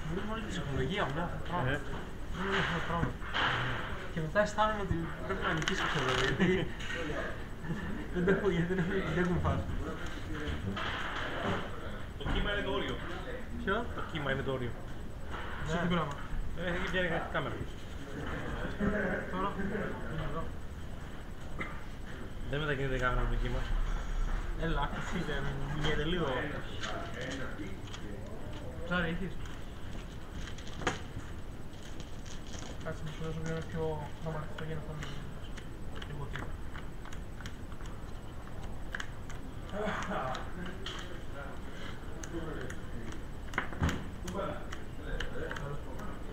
Μιλούμε όλη τη ψυχολογία μου, αυτό το πράγμα. Είναι αυτό το πράγμα. Και μετά αισθάνομαι ότι πρέπει να νικήσω ξέρω, γιατί δεν έχουν φάσει. Το κύμα είναι το όριο. Ποιο? Το κύμα είναι το όριο. Σε τι πράγμα. Έχει πιάνει κάμερα. Τώρα είναι εδώ. Δεν μετακινείται η κάμερα με το κύμα. Έλα, αφήσετε, μιλιέται λίγο. Ψάρι έχεις. Κάτσε να σου δώσω για ένα πιο χρωματιστό για να φάμε λίγο τίποτα.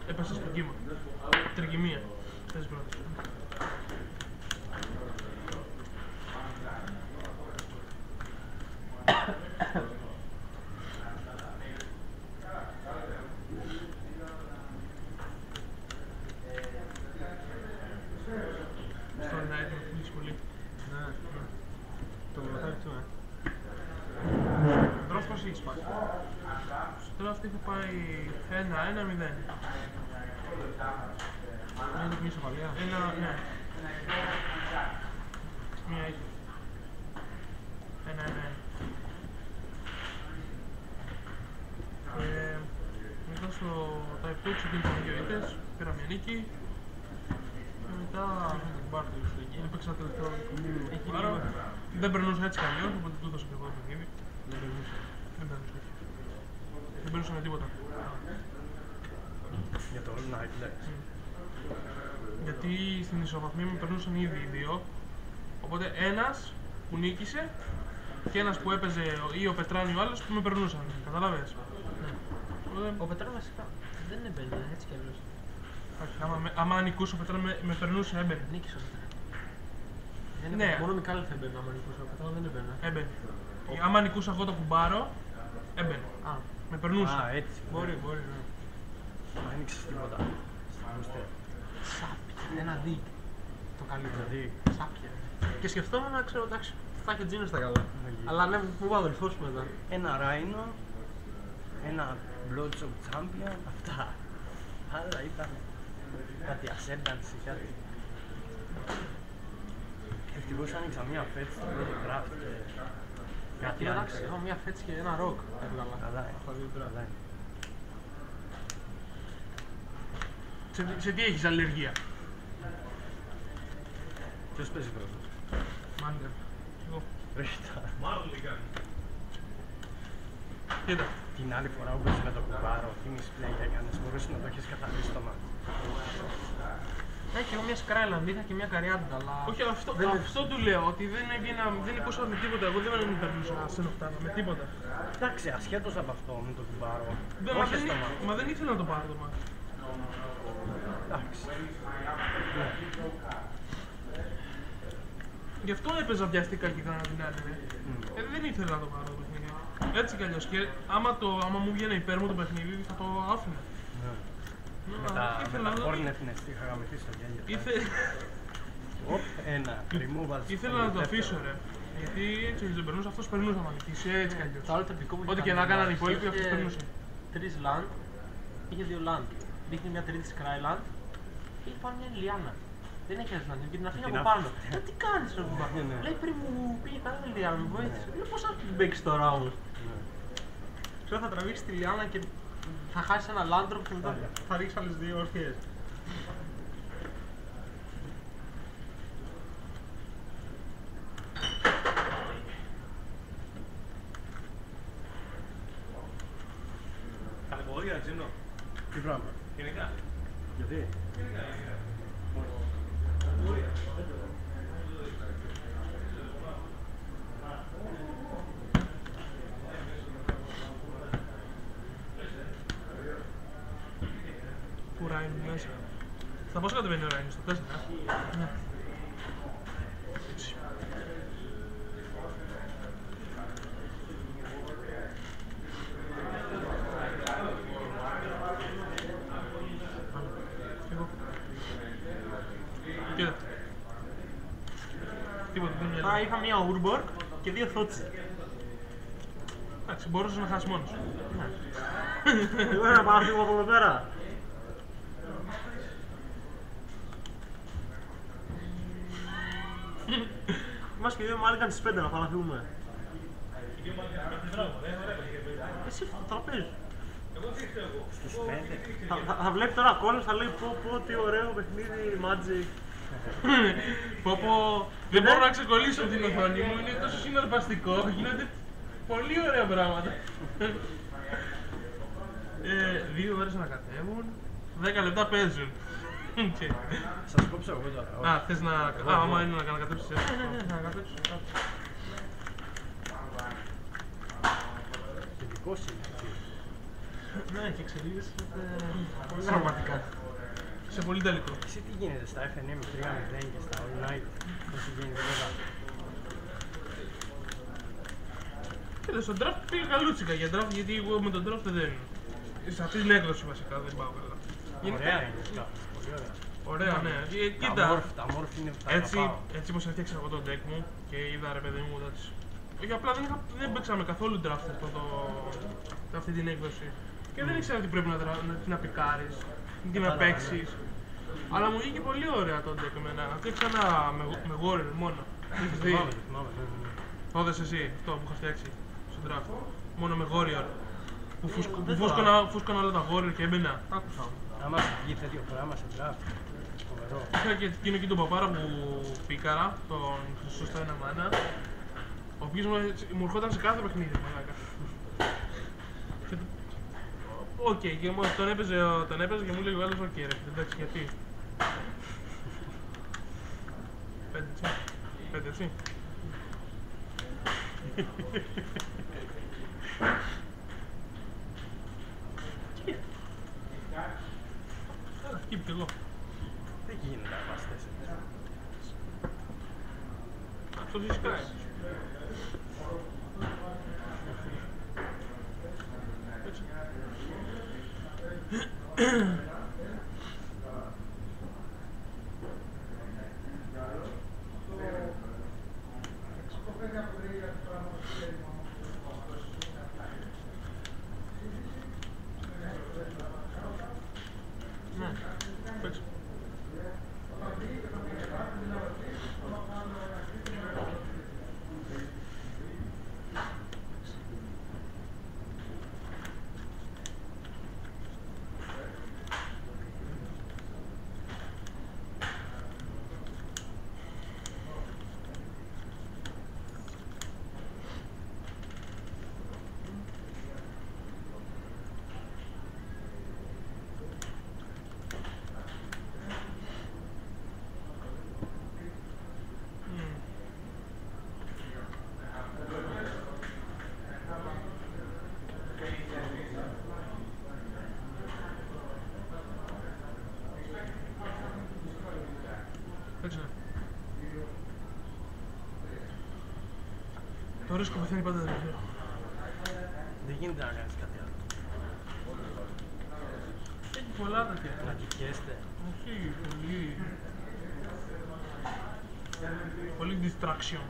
Έπεσα στο κύμα. Τριγυμία. Θες πρώτα. Στο night με πουλήσει πολύ. Ναι, το βοηθάει του, Δρόσο πώς έχεις πάει. Στο τέλος αυτή έχω πάει 1-1-0. είναι μια ισοπαλία. Ναι. Μία είχε. 1-1. Μετά στο Type 2 ξεκίνησαν δύο ήττες, πήρα μια νίκη. Και μετά έπαιξα τελευταίο άρα δεν περνούσα έτσι κι αλλιώς, οπότε του έδωσα και εγώ το παιχνίδι. Δεν περνούσε. Δεν περνούσα με τίποτα. Για το All Night, εντάξει. Γιατί στην ισοβαθμία με περνούσαν ήδη οι δύο. Οπότε ένας που νίκησε και ένας που έπαιζε ή ο Πετράνη ή ο άλλος που με περνούσαν. Καταλάβες. Ο Πετρός βασικά δεν έμπαινε έτσι κι αλλιώς. Όχι, άμα νικούσε ο Πετράνη με περνούσε, έμπαινε. Νίκησε ο Πετρός. Ναι. Μόνο Μικάλη θα έμπαινε άμα νικούσε ο Πετρός, δεν έμπαινε. Έμπαινε. Άμα νικούσα εγώ το κουμπάρο, έμπαινε. Α, Με περνούσε. Α, έτσι. μπορεί, ναι. Δεν άνοιξες τίποτα. Σάπια, ένα δι. Το καλύτερο. Δηλαδή, Σάπια. Και σκεφτόμουν να ξέρω, εντάξει, θα έχει ο Τζίνος στα καλά. Αλλά ναι, μου είπα αδελφός μου μετά. ένα Rhino, ένα Bloodshot Champion, αυτά. Άλλα ήταν κάτι Ascendancy, κάτι. Ευτυχώς άνοιξα μία φέτ στο πρώτο draft και κάτι Εντάξει, άνοιξα. έχω μια φέτση και ένα ροκ. Έβγαλα. Καλά, Στα δύο draft. καλά είναι. Σε τι έχεις αλλεργία. Ποιος παίζει πρώτος? Μάντερ. Εγώ. Ρίχτα. Κοίτα. Την άλλη φορά που παίζει με το κουμπάρο, τι misplay έκανες, μπορούσε να το έχεις καθαρίσει το μάτι. Έχει εγώ μια Skyland, είχα και μια Καριάντα, αλλά. Όχι, δεν αυτό του λέω ότι δεν νικούσα με τίποτα. Εγώ δεν περνούσα σε νοχτάνα με τίποτα. Εντάξει, ασχέτως από αυτό με το κουμπάρο, Μα όχι στο μάτι. Μα δεν ήθελα να το πάρω το μάτι. Εντάξει. Γι' αυτό έπαιζα βιαστικά και έκανα την άλλη. Δεν ήθελα να το πάρω το παιχνίδι. Έτσι κι αλλιώς. Και άμα μου βγαίνει υπέρ μου το παιχνίδι θα το άφηνα. Με τα Hornet Nest είχα γαμηθεί στο γέλιο. Ένα removal. Ήθελα να το αφήσω ρε. Γιατί έτσι δεν περνούσε, αυτός περνούσε άμα νικήσει, έτσι κι αλλιώς. Το άλλο τοπικό που Ό,τι και να έκαναν οι υπόλοιποι, αυτός περνούσε. 3 land, είχε 2 land. Δείχνει μια τρίτη Skyland και έχει πάνω μια Λιάννα. Δεν έχει land και την αφήνει από πάνω. Τι κάνεις ρε κουμπά. Λέει πριν μου πήγε κανένα Λιάννα, μου βοήθησε. Λέω πώς θα την παίξεις τώρα όμως. Ξέρω θα τραβήξεις τη Λιάννα και θα χάσεις ένα land drop και μετά θα ρίξεις άλλες 2 ορθίες. Κατηγορία, Τζίνο. Τι πράγμα. Γενικά. Γιατί? Που Ράιν μέσα. Στα πόσο κατεβαίνει ο Ράιν, στο 4. Ναι. Έτσι. Εγώ. Κοίτα. Τίποτα, δεν μοιάζει. Α, είχα μια Urborg και 2 Thoughtsy. Εντάξει, μπορούσες να χάσεις μόνος. Ναι. Εγώ να πάω να φύγω από εδώ πέρα. Είμαστε και δύο μάλιστα στις 5 να πάμε να φύγουμε. Εσύ αυτό το τραπέζι. Στις 5. Θα βλέπει τώρα κόλλος, θα λέει πω τι ωραίο παιχνίδι, Magic. Πω δεν μπορώ να ξεκολλήσω την οθόνη μου, είναι τόσο συναρπαστικό, γίνονται πολύ ωραία πράγματα. 2 ώρες να κατέβουν, 10 λεπτά παίζουν. Σας κόψω εγώ τώρα. Α, θες να... άμα είναι να ανακατέψεις έτσι. Ναι, να ανακατέψεις. Και δικός είναι. Ναι, και εξελίσσεται πολύ δραματικά. Σε πολύ τελικό. Εσύ τι γίνεται στα FNM 3-0 και στα All Night, πώς γίνεται εδώ. Κοίτα, στον draft πήγα καλούτσικα για draft, γιατί εγώ με τον draft δεν... Σε αυτή την έκδοση βασικά δεν πάω καλά. Ωραία είναι αυτά, πολύ ωραία. Ωραία, ναι. Κοίτα, Τα μόρφη είναι που τα έτσι αγαπάω. πως έφτιαξα εγώ τον deck μου και είδα ρε παιδί μου, εντάξει. Όχι απλά δεν παίξαμε καθόλου draft αυτή την έκδοση. Και δεν ήξερα τι πρέπει να πικάρεις, τι να παίξεις. Αλλά μου βγήκε πολύ ωραία το deck εμένα. Φτιάξα ένα με Warrior μόνο. Έχεις δει? Θυμάμαι. Το είδες εσύ, αυτό που είχα φτιάξει στο draft. Μόνο με Warrior. Που φούσκωνα όλα τα Warrior και έμπαινα. Άκουσα. Άμα σου βγει τέτοιο πράγμα σε draft, φοβερό. Είχα και εκείνο εκεί τον παπάρα που πήκαρα, τον Χρυσό στα ένα μάνα. Ο οποίος μου ερχόταν σε κάθε παιχνίδι, μαλάκα. Οκ, και τον έπαιζε και μου λέει ο άλλος, οκ ρε, εντάξει, γιατί. 5 έτσι. 5 έτσι. Άρα, κύπη κι εγώ. Δεν γίνεται να πας 4. Αυτό φυσικά. Το ρίσκο πεθαίνει πάντα τελευταίο. Δεν γίνεται να κάνεις κάτι άλλο. Έχει πολλά τέτοια. Να κικιέστε. Όχι, πολύ... πολύ distraction.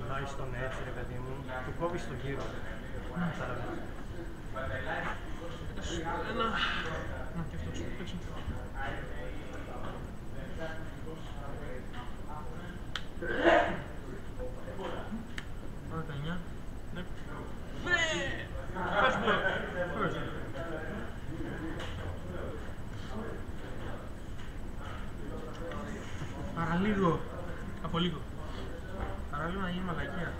Τουλάχιστον έτσι ρε παιδί μου, του κόβεις τον γύρο. Ένα... να και αυτός, έτσι. Άρα τα 9. Ναι. Ναι! First block. First. Παραλίγο. Από λίγο. Παραλίγο να γίνει μαλακία.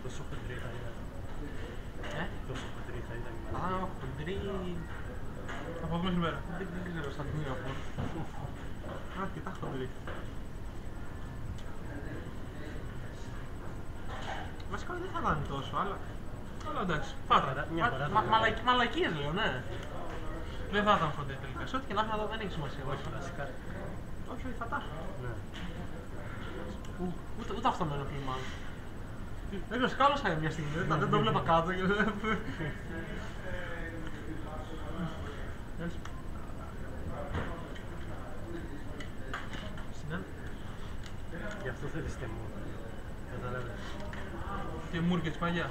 Τόσο χοντρή θα ήταν. Τόσο χοντρή θα ήταν. Α, χοντρή... Από εδώ μέχρι πέρα. Δεν ξέρω στα τμήμα αυτό. Αρκετά χοντρή. Βασικά δεν θα ήταν τόσο, αλλά... Αλλά εντάξει, πάτα. Μαλακίες λέω, ναι. Δεν θα ήταν χοντρή τελικά. Σε ό,τι και να έχω δεν έχει σημασία. Όχι, βασικά. Όχι, θα τα έχω. Ναι. Ούτε αυτό με ενοχλεί μάλλον. Δεν ξέρω, σκάλωσα μια στιγμή, δεν το βλέπα κάτω και... Γι' αυτό θέλεις τεμό. Καταλάβες. Και μούρκες παγιά.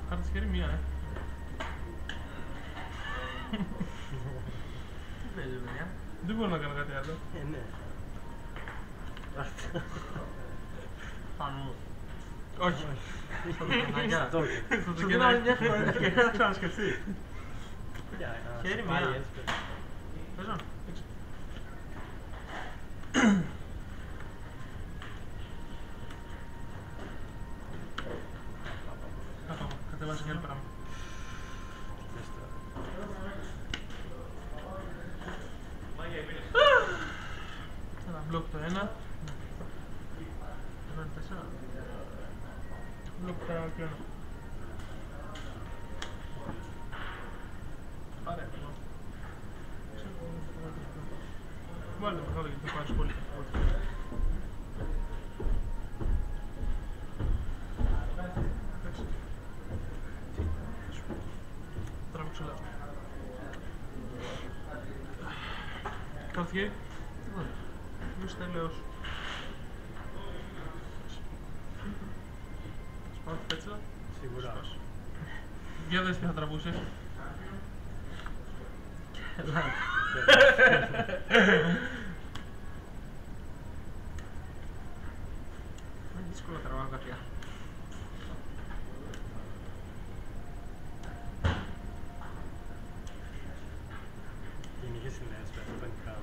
Κάρτα χέρι μία, Τι παίζει, παιδιά. Δεν μπορώ να κάνω κάτι άλλο. Ναι. Πάνω μου. Όχι. Αναγκιά. Το Σου δίνω άλλη μια ευκαιρία να ξανασκεφτεί. Χέρι μία. Παίζω. Κατεβάζει και άλλο πράγμα. Ένα μπλοκ το ένα. Εδώ είναι 4. Μπλοκ το ένα. Πάρε. Βάλε μεγάλο γιατί θα πάρεις πολύ. Τραβήξω λάθος. Κάρθηκε. Μες τέλεος. Σπάω τη πέτσα. Σίγουρα. Για δες τι θα τραβούσες. Είναι δύσκολο να τραβάω κάποια. Γενικές συνέες πέρα, πανικά.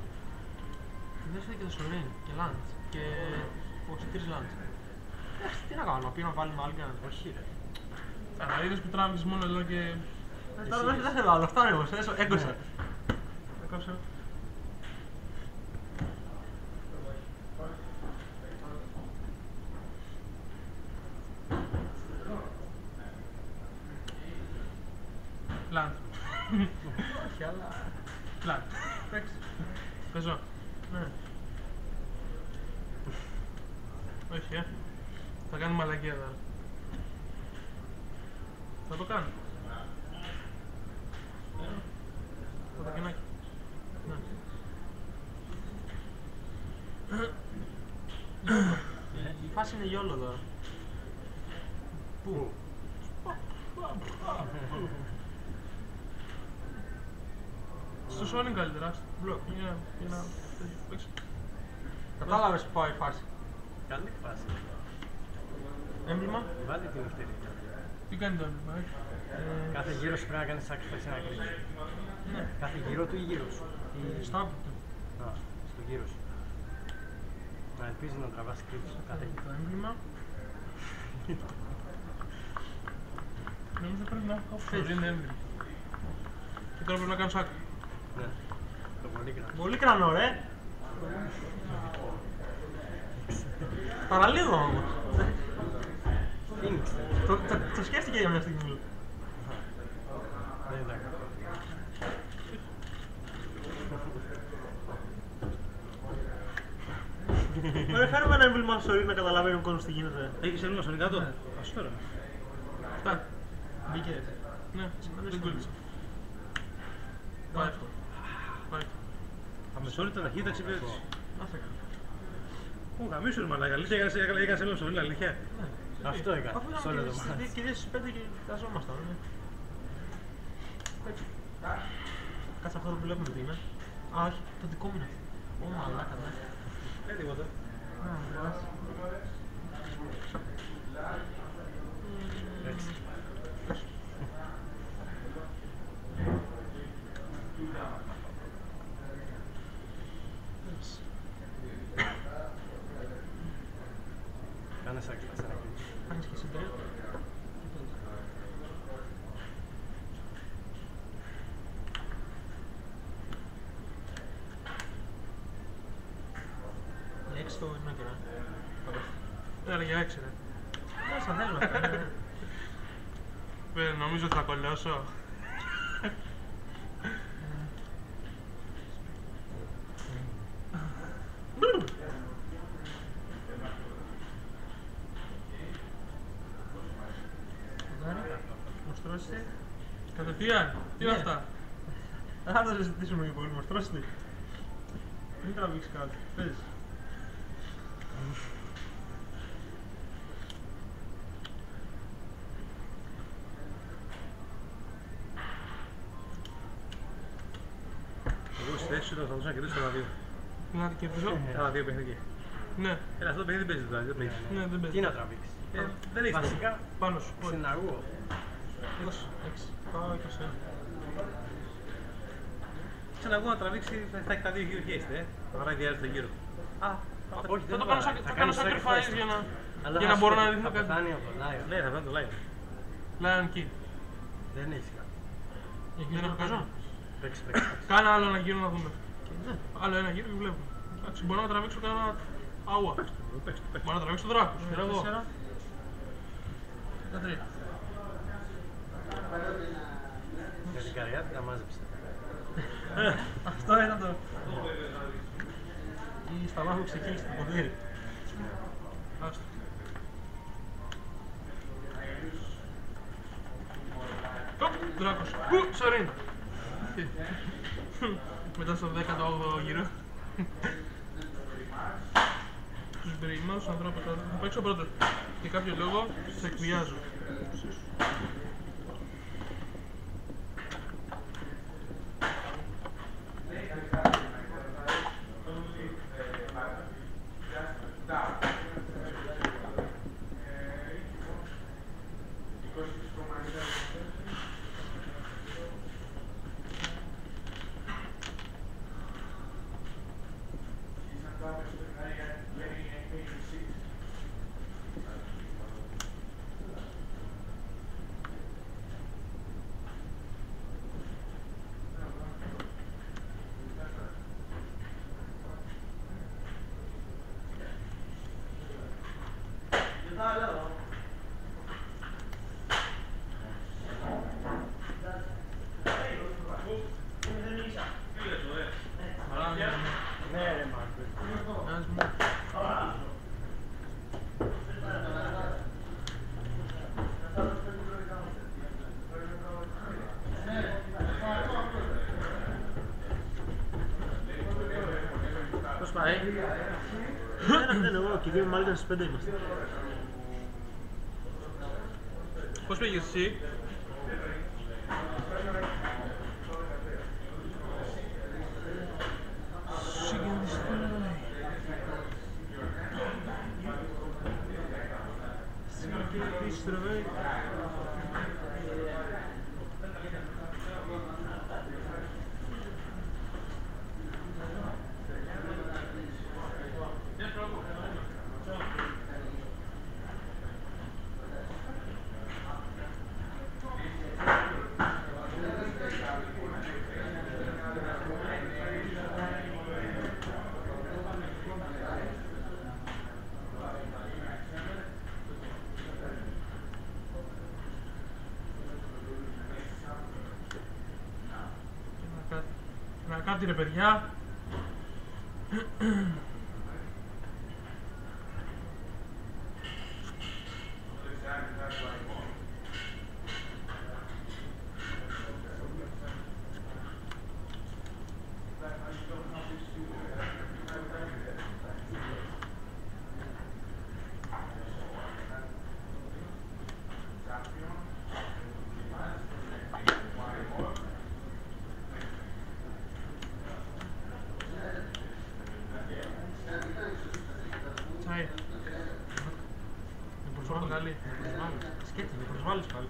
Δεν σου και το Σορίν και Λάντ και... όχι, 3 Λάντ. Εντάξει, τι να κάνω, να πει να βάλουμε άλλη και να... Όχι ρε. Άρα είδες που τράβηξες μόνο εδώ και... Τώρα δεν θέλω άλλο, φτάνει όμως, έγκωσα. Έκοψε. Λάντ. Όχι, αλλά... Λάντ. Εντάξει. Παίζω. Ναι. Όχι, θα κάνει μαλακία τώρα. Θα το κάνω. Το τακινάκι. Ναι. Η φάση είναι γιόλο τώρα. Πού? Στο Sonic καλύτερα. Μπλοκ. Για να... Κατάλαβες που πάει η φάση. Καλή φάση. Έμπλημα. Βάλτε την ευτερία. Τι κάνει το έμπλημα, Κάθε γύρο σου πρέπει να κάνεις sacrifice να κρύψεις. Ναι. Κάθε γύρο του ή γύρω σου. Στο άπλο του. Α, στο γύρο σου. Να ελπίζεις να τραβάς κρύψεις κάθε γύρο. Το έμπλημα. Νομίζω πρέπει να έχω αυτό, είναι έμπλημα. Και τώρα πρέπει να κάνω σάκ. Ναι. Το πολύ κράτο. Πολύ κρανό, ρε. Παραλίγο όμως. Phoenix. Το σκέφτηκε για μια στιγμή. Δεν ήταν κακό. Ωραία, φέρουμε ένα έμπλημα στο ring να καταλαβαίνει ο κόσμος τι γίνεται. Έχεις έμπλημα στον κάτω? Ναι. Ας φέρω. Αυτά. Μπήκε. Ναι, δεν κόλλησε. Πάει αυτό. Πάει αυτό. Αμεσόλυτα ταχύτητα εξυπηρέτηση. Να σε κάνω. Ω, γαμίσου ρε μαλάκα, αλήθεια έκανες έμπλημα στον ring, αλήθεια. Αυτό έκανα, Αφού σε όλο το ήταν μάτι. και 5 και κοιταζόμασταν. Έτσι. Κάτσε αυτό που βλέπουμε τι είναι. Α, όχι, το δικό μου είναι. Ω, μαλάκα, ναι. Δεν τίποτα. Α, εντάξει. Έτσι. Κάνε sacrifice να κρύψεις. Κάνεις και εσύ τρία. $5 για 6, ρε. Όσα θέλουμε αυτά. Νομίζω ότι θα κολλώσω. Μου στρώσει. Κατευθείαν, τι είναι αυτά. Αν δεν συζητήσουμε και πολύ, μου στρώσει. Μην τραβήξει κάτι, πες. Εγώ στη θέση σου θα μπορούσα να κερδίσω ένα 2. Να την κερδίσω. Ένα 2 παιχνίδι. Ναι, Έλα, αυτό το παιχνίδι δεν παίζει τώρα, δεν παίζει. ναι, δεν Τι παίζει. να τραβήξει. Δεν έχει βασικά. Πάνω σου, όχι. Συναγώ. 6. Πάω 21. Συναγώ να τραβήξει θα έχει τα 2 γύρω χέστε. Θα βαράει διάρκεια γύρω. Α, όχι, Θα το κάνω θα κάνω sacrifice για να μπορώ να ρίχνω κάτι. Θα πεθάνει από το Lion. Ναι, θα πεθάνει το Lion. Lion King. Δεν έχει κάτι. Δεν έχω καζό. Παίξει. Κάνα άλλο ένα γύρο να δούμε. Άλλο ένα γύρο και βλέπουμε. Εντάξει, μπορώ να τραβήξω κανένα αούα. Μπορώ να τραβήξω το δράκο. Ξέρω εγώ. Τα 3. Για την καρδιά την τα μάζεψε. Αυτό είναι το. Ή στα μάτια που ξεκίνησε το ποδήρι. Άστο. Δράκος. Σωρίνα. Μετά στο 18ο γύρο. Τους μπριμάους ανθρώπους θα παίξω πρώτος. Για κάποιο λόγο σε εκβιάζω. Πώς πάει? Δεν εγώ και δύο μάλιστα στις 5 είμαστε. Πώς πήγες εσύ? Να κάτι ρε παιδιά. Τσάι. Με προσβάλλω καλή. Σκέτος, με προσβάλλεις πάλι.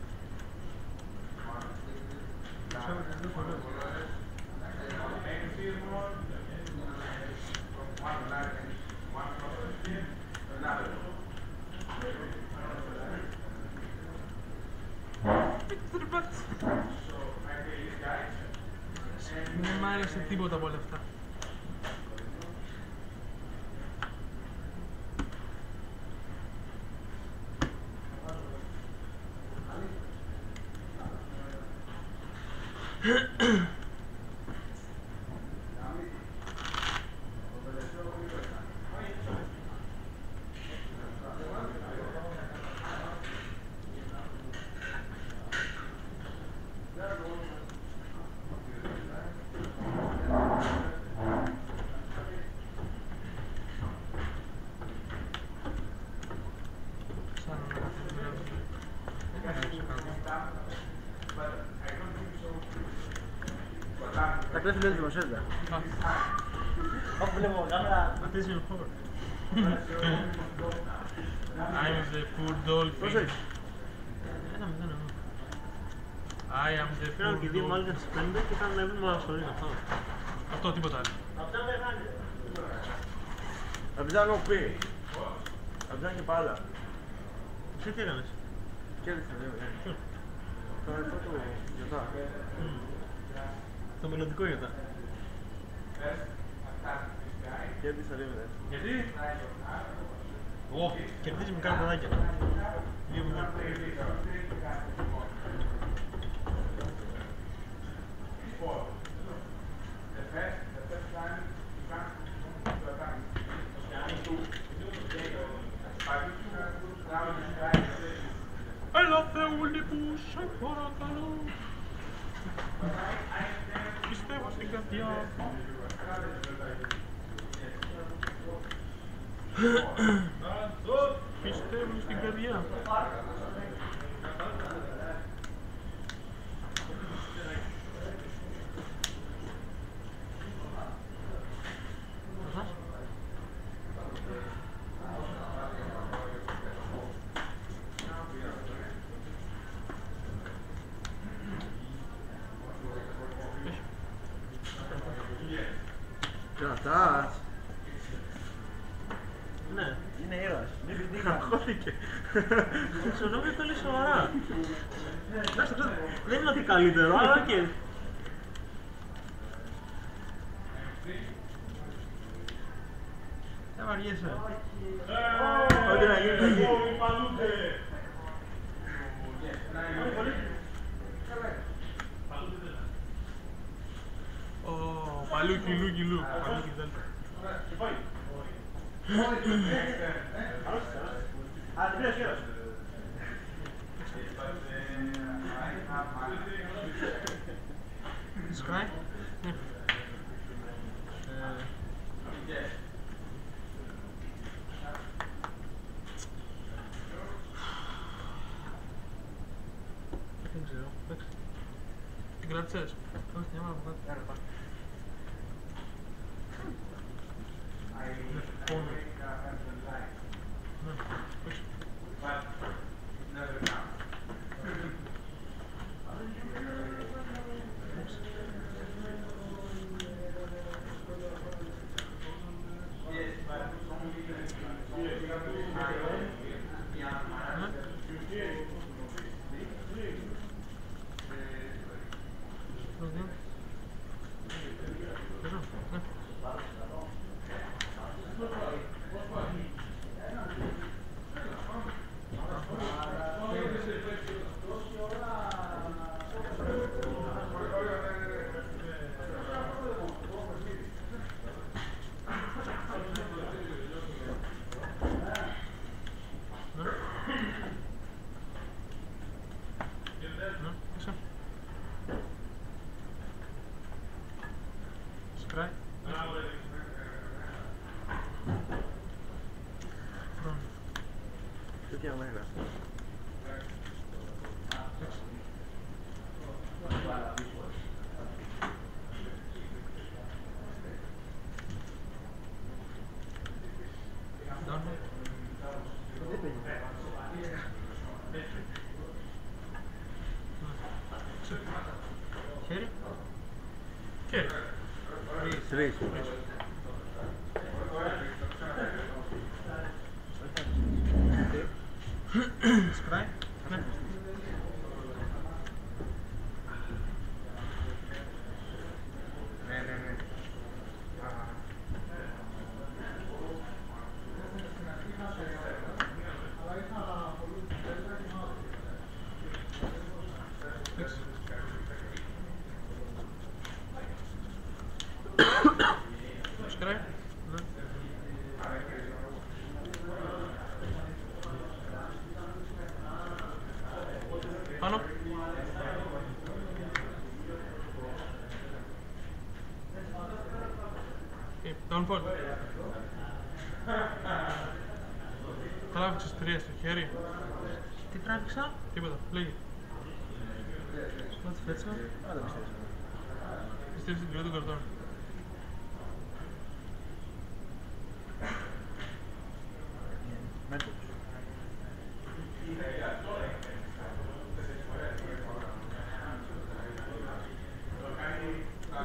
Δεν μ' άρεσε τίποτα από όλα αυτά. Τα κλέφτη λες δημοσιεύτα. Όπου βλέπω κάμερα. Attention for. I am the poor dolphin. Πώς έχεις? Ένα μηδέν. I am the Πήραν poor και δύο dolphin. μάλιστα στις 5 και ήταν έβδομο ασχολείς αυτό. Αυτό, τίποτα άλλο. Απ' έχω πει. Απ' και πάλα. Εσύ τι έκανες? Κέρδισα δύο. Το αυτό του γιοτά. Το μελλοντικό γιοτά. Κέρδισα δύο. Γιατί? Κερδίζει με κάτι παιδάκια. 2-0. Έλα Θεούλη που σε παρακαλώ. Πιστεύω στην καρδιά. Πιστεύω στην καρδιά. Κρατάς. Ναι. Είναι ήρωας. Αγχώθηκε. Σου νόμιζα το λέει σοβαρά. Εντάξει, δεν είναι ότι καλύτερο, αλλά και... Δεν βαριέσαι. Ό,τι να γίνει, να γίνει. Παλούκι, λούκι, λου. Παλούκι, δέλτα. Σκάει. Ναι. Δεν ξέρω. Εντάξει. Την κράτησες. Όχι, μια μάνα από κάτω. Πόνο. Ναι, όχι. Σκράει. Τέτοια μέρα. Χέρι. Και. Τρεις. Σκράει. Ναι. Πάνω. Downfall. Τράβηξες 3 στο χέρι. Τι τράβηξα? Τίποτα, λέγε. Σκότει φέτσα. Άντε πιστεύεις. Πιστεύεις την κρυό των καρτών. Μέτωπος.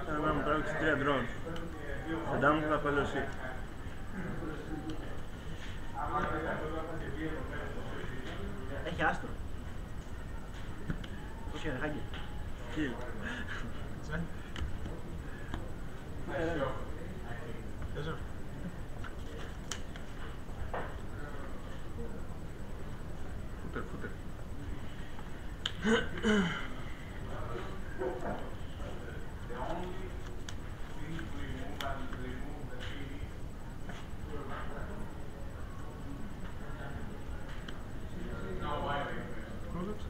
Ήταν να μου τράβηξε 3 ντρόν. Φαντά μου θα πέλω εσύ. Έχει άστρο. Πώς είναι, χάκι. Κιλ. Παίζω. Φούτερ. Πρόλεψε.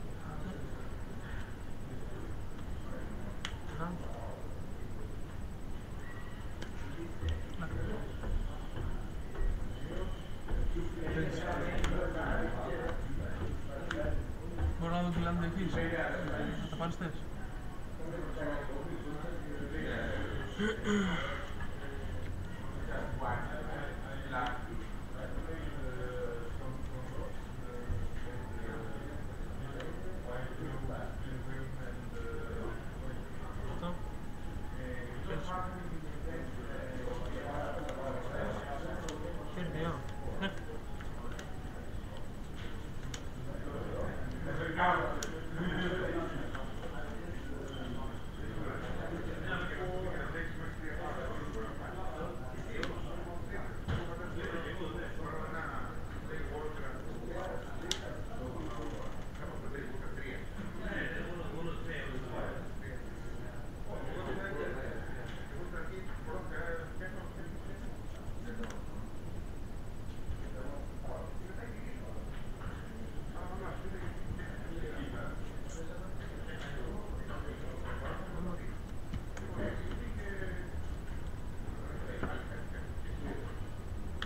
Μπορώ να δω τι λάντα έχεις. Θα τα πάρεις θες. Αυτό. Χέρι 2. Ναι.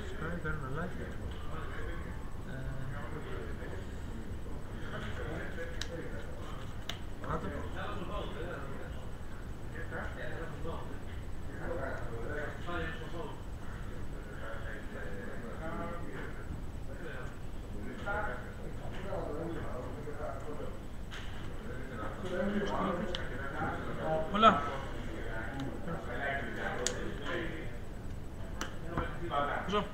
Σκάει, παίρνω λάθη. Κάτω. Πολλά. Ζω.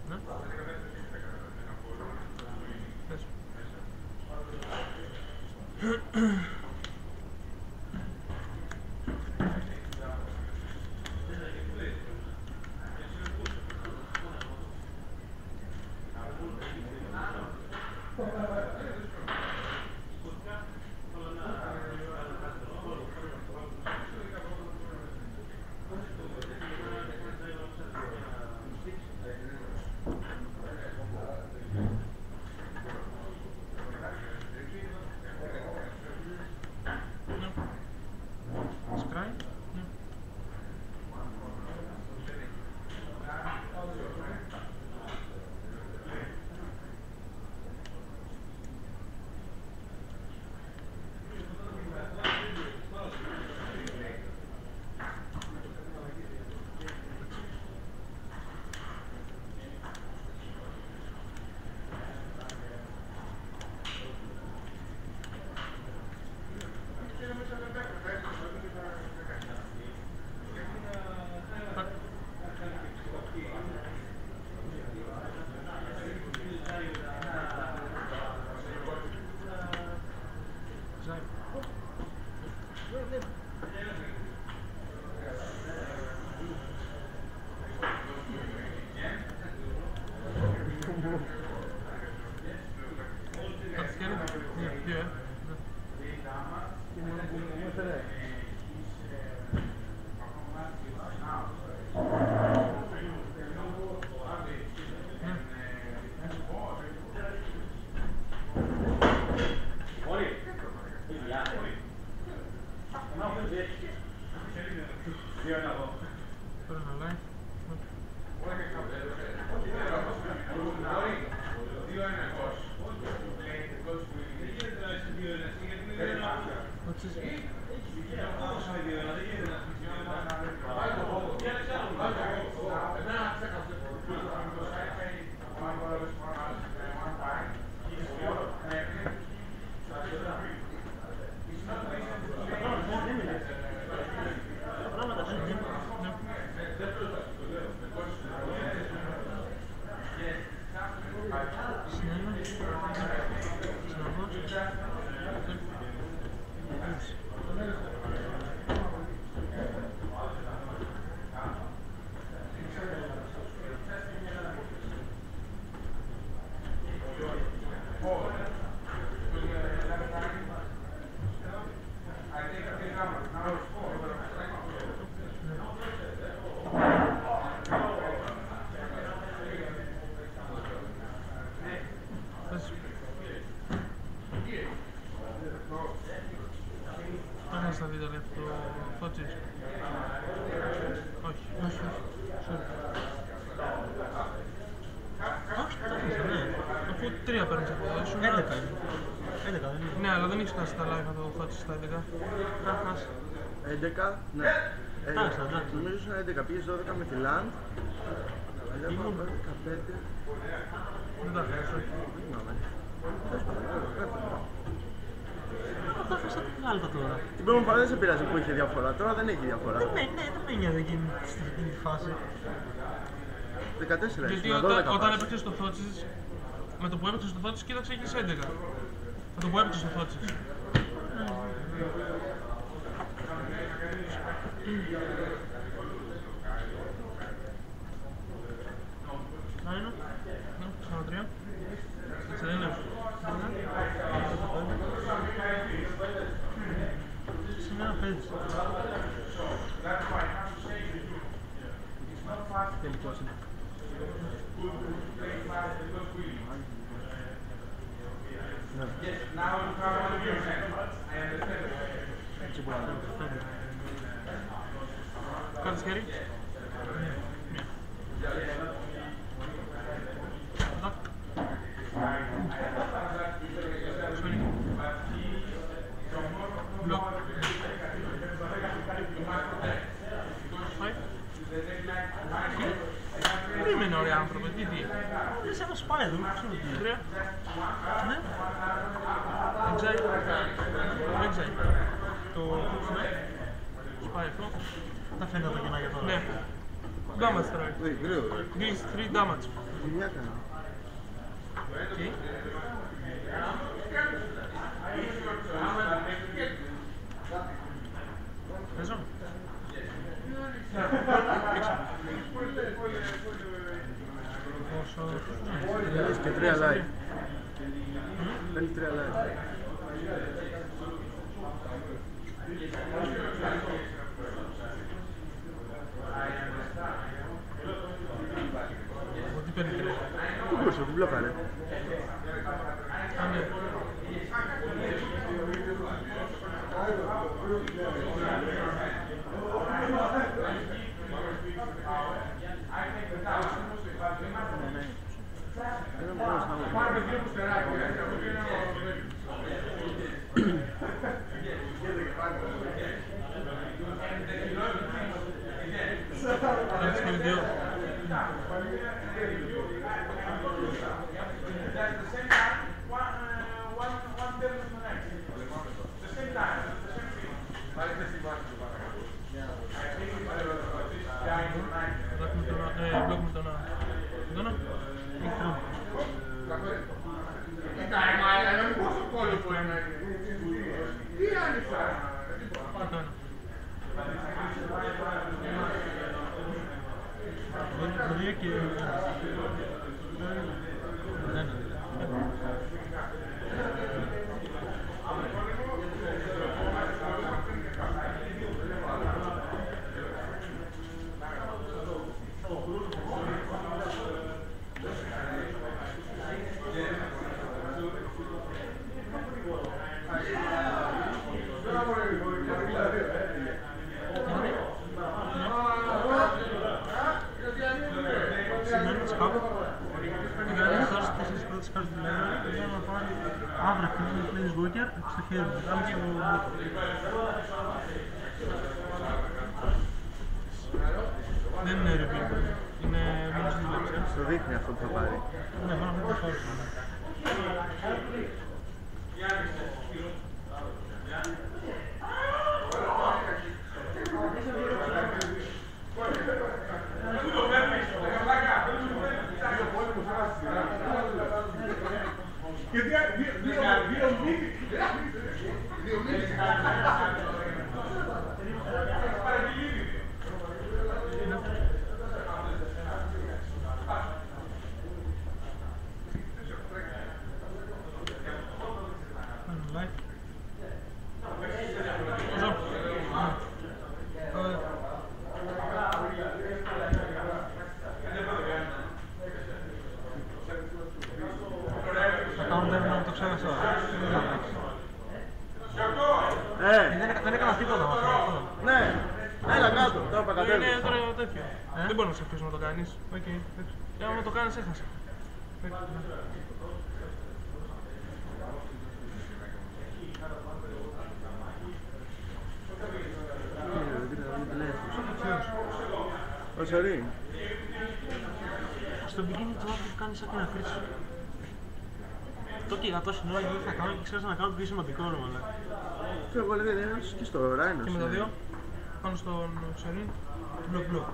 Ναι. Θες. θότσες. Θα δείτε ρε αυτό θότσις. Όχι. Όχι, το έχασα, ναι. Αφού 3 παίρνεις από εδώ, ήσουν 11 είναι. 11 δεν είναι. Ναι, αλλά δεν έχεις χάσει τα live από το θότσις στα 11. Τα χάσει. 11, ναι. Φτάσα, εντάξει. Νομίζω ήσουν 11, πήγες 12 με τη LAN. Ήμουν 15. Δεν τα χάσεις, όχι. Δεν θυμάμαι. Τέλος πάντων, τα χάσα την άλλη τώρα. την πρώτη φορά δεν σε πειράζει που είχε διαφορά, τώρα δεν έχει διαφορά. Δεν με νοιάζει εκείνη τη φάση. 14 Γιατί ήσουν, 12 όταν πας. έπαιξες στο θότσις, με το που έπαιξες στο θότσις κοίταξε έχεις 11. Με το που έπαιξες στο θότσις. Να είναι. Ναι, 43. Έτσι δεν είναι. Σήμερα παίζεις. Τελικός είναι. Έτσι μπορεί να είναι. Κάτσε χέρι. Δακ. Σφαίρι. Μπλοκ. Πάει. Περίμενε ωραία άνθρωπε, τι. Δεν σε σπάει εδώ, ξέρω τι. 3. Ναι. Δεν ξέρει. Δεν ξέρει. Το σπάει αυτό. Τα φαίνεται και να για τώρα. Ναι. Damage τρώει. Γρήγορα. Deals 3 damage. Ζημιά κάνει. Okay. Παίζω. Πόσο... Έχεις και 3 live. Παίρνεις 3 live. Τι παίρνει τρία. Πού μπορούσε, πού μπλοκάρε. Α, ναι. Δεν μπορείς να Έχεις και δύο. Μπλοκ με τον Ά. Αύρα χτυπήσει το Flames Walker στο χέρι μου, κάμε στο μπούτο. Δεν είναι review, είναι μόνος της λέξης. Το δείχνει αυτό που θα πάρει. Ναι, μόνο αυτό το χώρο. Δεν έκανα τίποτα με αυτό. Ναι, έλα κάτω, τώρα πακατέλος. Είναι τώρα τέτοιο. Δεν μπορεί να σε αφήσει να το κάνεις. Και άμα το κάνεις, έχασε. Ο Σαρή. Στο beginning του άκρη κάνεις σαν να χρήσεις. Το και για τόση ώρα δεν θα κάνω και ξέρεις να κάνω το πιο σημαντικό όνομα. Και εγώ λέγα είναι και στο Rhinos. Και με τα δύο, πάνω στον Σαρή, μπλοκ μπλοκ.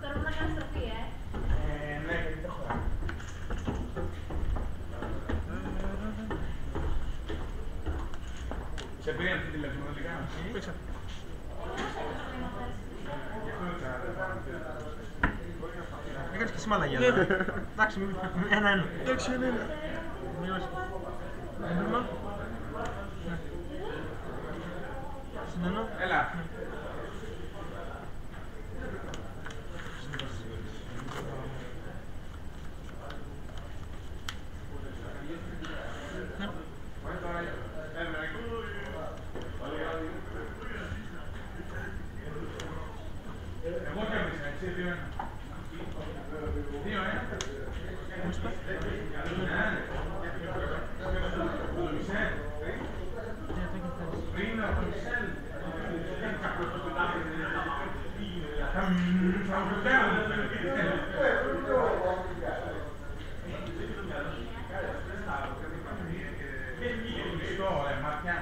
Τώρα να κάνεις τροφή, Ναι, γιατί το χωρά. Σε πήρε αυτή τη τηλέφωνο, δεν την κάνω. Πήξα. Έκανες και εσύ μαλαγιά. Εντάξει, ένα-ένα. Εντάξει, ένα-ένα. Έμπλημα. Συνένω. Έλα. Εγώ κέρδισα, έτσι, 2-1. 2-1. Πριν από το Μισελ. Θα μου φτιάχνουν. Ματιά.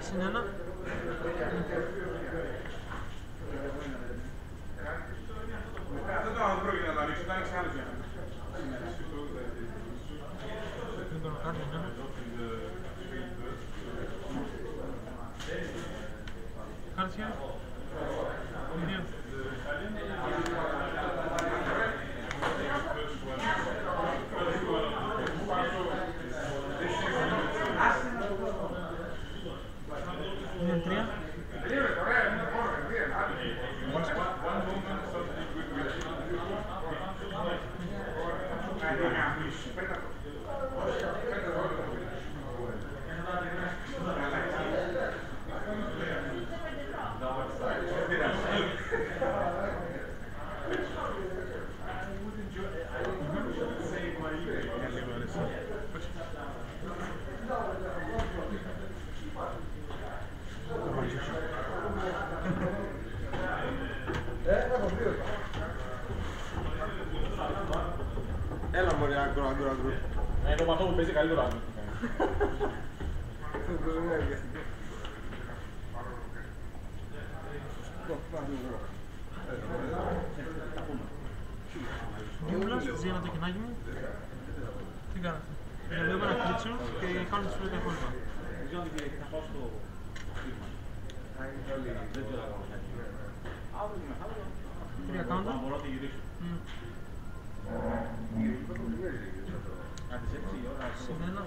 Συνένω. Αυτό το άλλο πρόκειται να το ανοίξω, το άνοιξε άλλος για να. Δεν μπορώ να κάνω, ναι. Χάρτια. Δύο. Είναι τρία. Έλα μωρέ, άγκρο. Το μαθό μου παίζει καλύτερο άκρο. Γιούλας, ζήνα το κοινάκι μου. Τι κάνετε. Βλέπω ένα κλίτσο και κάνω τις φρούτα κόλπα. ξέρω αν θα πάω στο φίρμα. Δεν ξέρω αν θα πάω. Αύριο και μεθαύριο. 3 counter. Μπορώ να τη γυρίσω. Αν τις 6 η ώρα, Συνένα.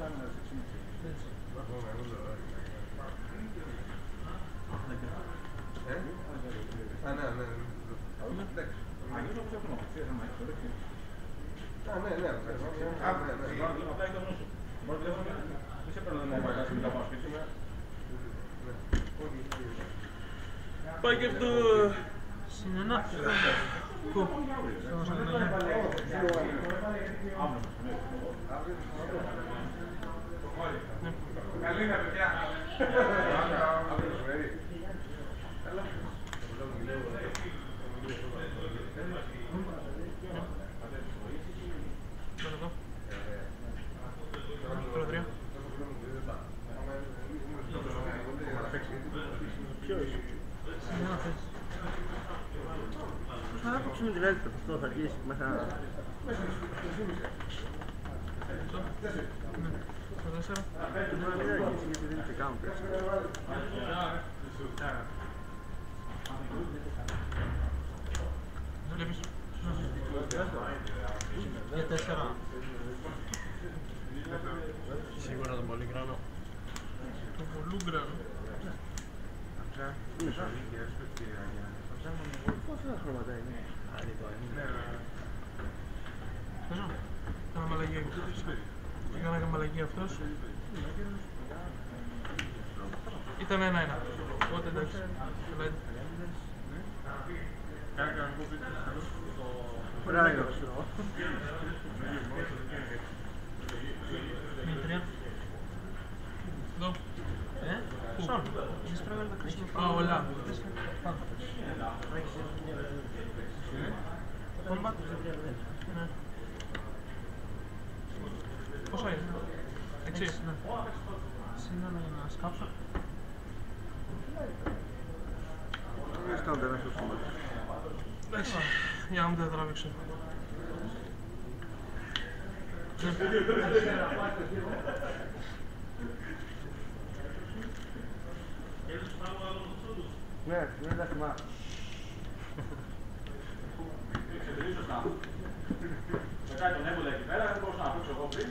Πάει και αυτό. Συνένα. Πού? Στο Σαντρανιά. Καλή παιδιά. Προεδρία. Συνένα θες. Θα άκουξουμε τη βέλτιση, αυτό θα αρχίσει μέσα. Στο 4. Τώρα μην αρχίσει γιατί δεν σε κάνουν πέρα. Βλέπεις. Για 4. Σίγουρα τον πολύ γράμμα. Το Πολούγκρανο. Πόσα χρώματα είναι? Παίζω. Κάνα μαλαγία. Κάνα μαλαγία αυτός. Ήταν 1-1. Οπότε εντάξει. Μπράβο. Δημήτρια. Εδώ. Πού? Έχεις πρέπει να τα κρίσουμε Α, όλα. Combat. Ναι. Πόσα είναι? 6. Ναι. Σήμερα για να σκάψω. Δεν κάνουν τεράστιο σώμα. Εντάξει. Για να μην τα τραβήξω. Ναι, δεν τα θυμάμαι. Μετά τον έβολα εκεί πέρα, δεν μπορούσα να αφήσω εγώ πριν.